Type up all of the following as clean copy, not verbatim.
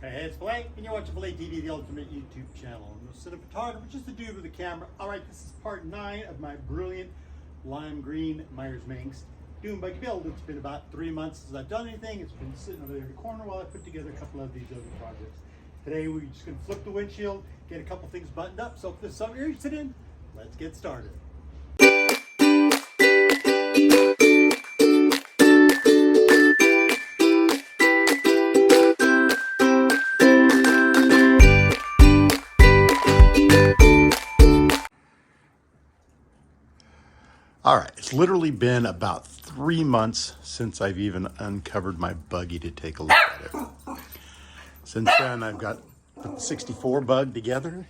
Hey, it's PHILA, and you're watching PHILA TV, the ultimate YouTube channel. I'm a cinematographer, just a dude with a camera. All right, this is part 9 of my brilliant lime green MEYERS MANX DUNE buggy build. It's been about 3 months since I've done anything. It's been sitting over there in the corner while I put together a couple of these other projects. Today, we're just gonna flip the windshield, get a couple things buttoned up. So if this is something you're interested in, let's get started. All right, it's literally been about 3 months since I've even uncovered my buggy to take a look at it. Since then, I've got the 64 bug together,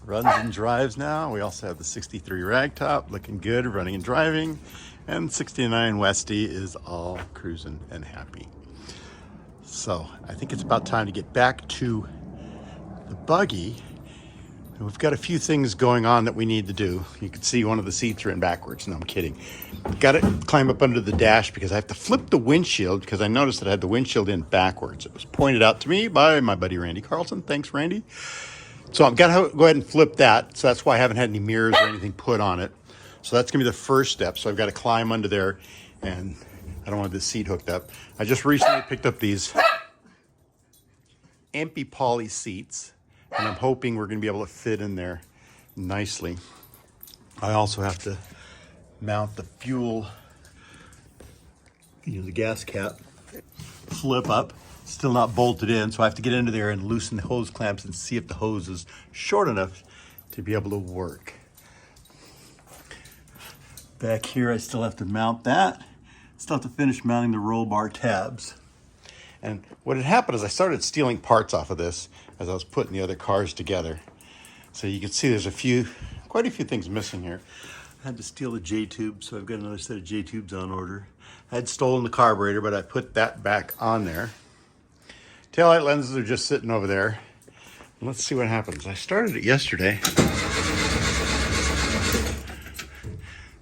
runs and drives now. We also have the 63 ragtop, looking good, running and driving, and 69 Westy is all cruising and happy. So I think it's about time to get back to the buggy. We've got a few things going on that we need to do. You can see one of the seats are in backwards. No, I'm kidding. Got to climb up under the dash because I have to flip the windshield because I noticed that I had the windshield in backwards. It was pointed out to me by my buddy Randy Carlson. Thanks, Randy. So I've got to go ahead and flip that. So that's why I haven't had any mirrors or anything put on it. So that's going to be the first step. So I've got to climb under there, and I don't want this seat hooked up. I just recently picked up these Ampy Poly seats, and I'm hoping we're going to be able to fit in there nicely. I also have to mount the fuel, the gas cap, flip up, still not bolted in, so I have to get into there and loosen the hose clamps and see if the hose is short enough to be able to work. Back here, I still have to mount that. Still have to finish mounting the roll bar tabs. And what had happened is I started stealing parts off of this as I was putting the other cars together. So you can see there's quite a few things missing here. I had to steal the J-tube, so I've got another set of J-tubes on order. I had stolen the carburetor, but I put that back on there. Taillight lenses are just sitting over there. Let's see what happens. I started it yesterday.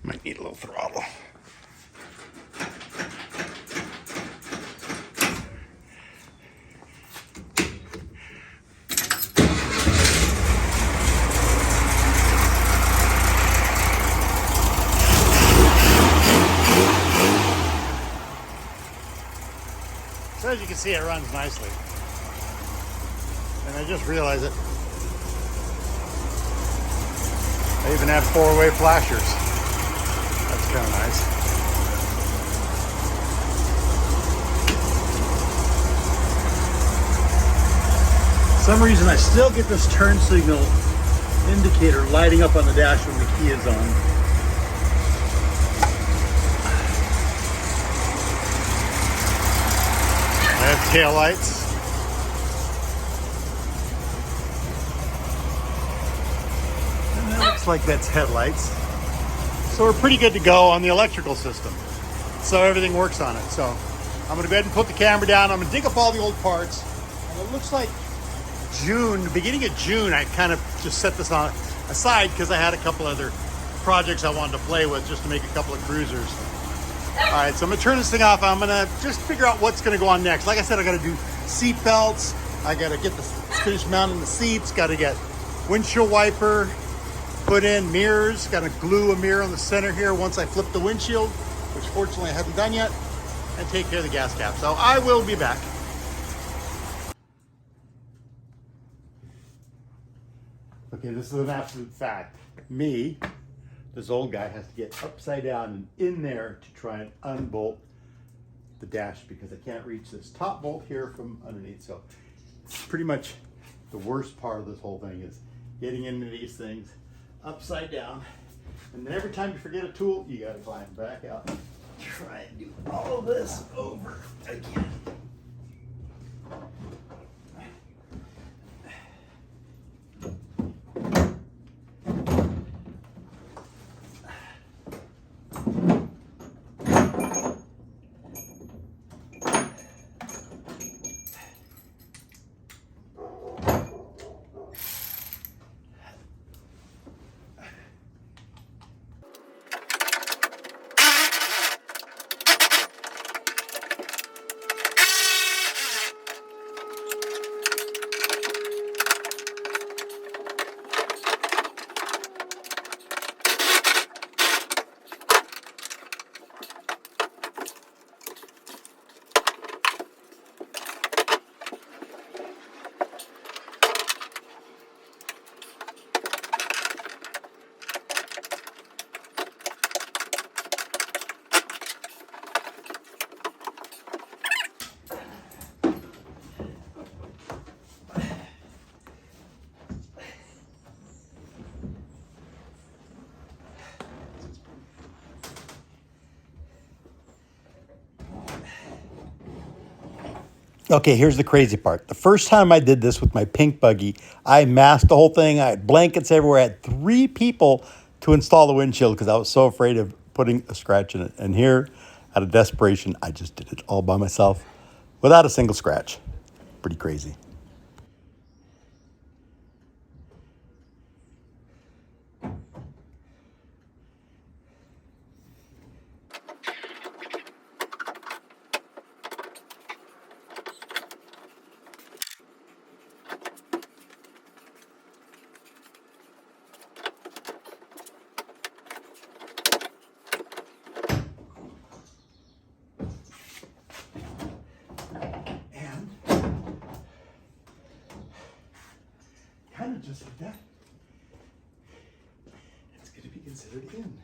Might need a little throttle. So as you can see, it runs nicely. And I just realized it. I even have 4-way flashers. That's kind of nice. For some reason, I still get this turn signal indicator lighting up on the dash when the key is on. I have tail lights. And that looks like that's headlights. So we're pretty good to go on the electrical system. So everything works on it. So I'm gonna go ahead and put the camera down. I'm gonna dig up all the old parts. And it looks like beginning of June, I kind of just set this on aside because I had a couple other projects I wanted to play with just to make a couple of cruisers. All right, so I'm gonna turn this thing off. I'm gonna just figure out what's gonna go on next. Like I said, I gotta do seat belts. I gotta get finish mounting the seats. Gotta get windshield wiper put in, mirrors. Gotta glue a mirror on the center here once I flip the windshield, which fortunately I haven't done yet, and take care of the gas cap. So I will be back. Okay, this is an absolute fact. This old guy has to get upside down and in there to try and unbolt the dash because I can't reach this top bolt here from underneath. So pretty much the worst part of this whole thing is getting into these things upside down. And then every time you forget a tool, you gotta climb back out and try and do all of this over again. Okay, here's the crazy part. The first time I did this with my pink buggy, I masked the whole thing. I had blankets everywhere. I had 3 people to install the windshield because I was so afraid of putting a scratch in it. And here, out of desperation, I just did it all by myself without a single scratch. Pretty crazy. Kind of just like that, it's going to be considered in.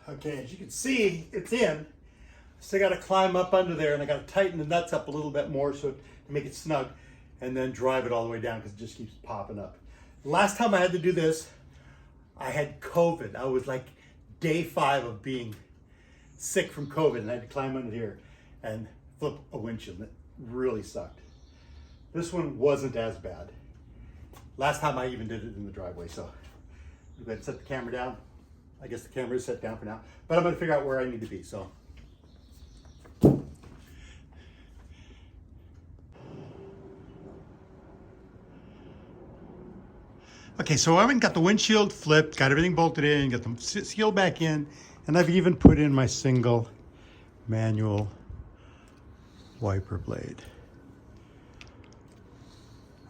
Okay, as you can see, it's in. Still got to climb up under there, and I got to tighten the nuts up a little bit more so to make it snug, and then drive it all the way down because it just keeps popping up. Last time I had to do this, I had COVID. I was like day 5 of being sick from COVID, and I had to climb under here and flip a windshield. It really sucked. This one wasn't as bad. Last time I even did it in the driveway, so we're going to set the camera down. I guess the camera is set down for now, but I'm going to figure out where I need to be, so. Okay, so I haven't got the windshield flipped, got everything bolted in, got them sealed back in, and I've even put in my single manual wiper blade.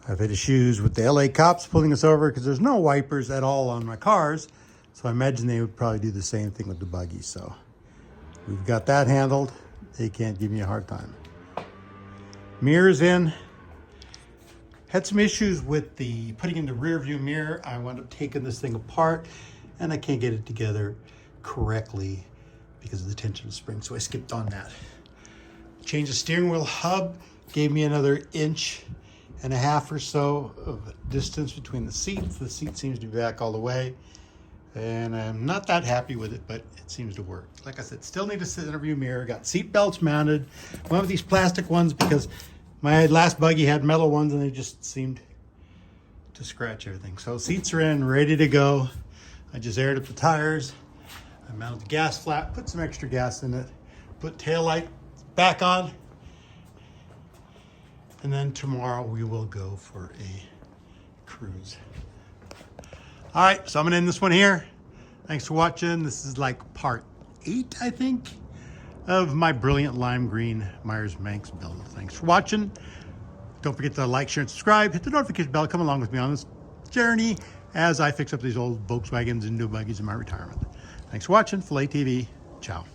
I've had issues with the LA cops pulling us over because there's no wipers at all on my cars. So I imagine they would probably do the same thing with the buggy. So we've got that handled. They can't give me a hard time. Mirrors in. Had some issues with the putting in the rear view mirror. I wound up taking this thing apart and I can't get it together correctly because of the tension spring. So I skipped on that. Changed the steering wheel hub. Gave me another 1.5 inches or so of distance between the seats. The seat seems to be back all the way. And I'm not that happy with it, but it seems to work. Like I said, still need a center view mirror. Got seat belts mounted. One of these plastic ones because my last buggy had metal ones and they just seemed to scratch everything. So seats are in, ready to go. I just aired up the tires. I mounted the gas flap, put some extra gas in it, put tail light back on. And then tomorrow we will go for a cruise. All right, so I'm gonna end this one here. Thanks for watching. This is like part 8, I think, of my brilliant lime green MEYERS MANX build. Thanks for watching. Don't forget to like, share, and subscribe. Hit the notification bell. Come along with me on this journey as I fix up these old Volkswagens and new buggies in my retirement. Thanks for watching. PHILA TV. Ciao.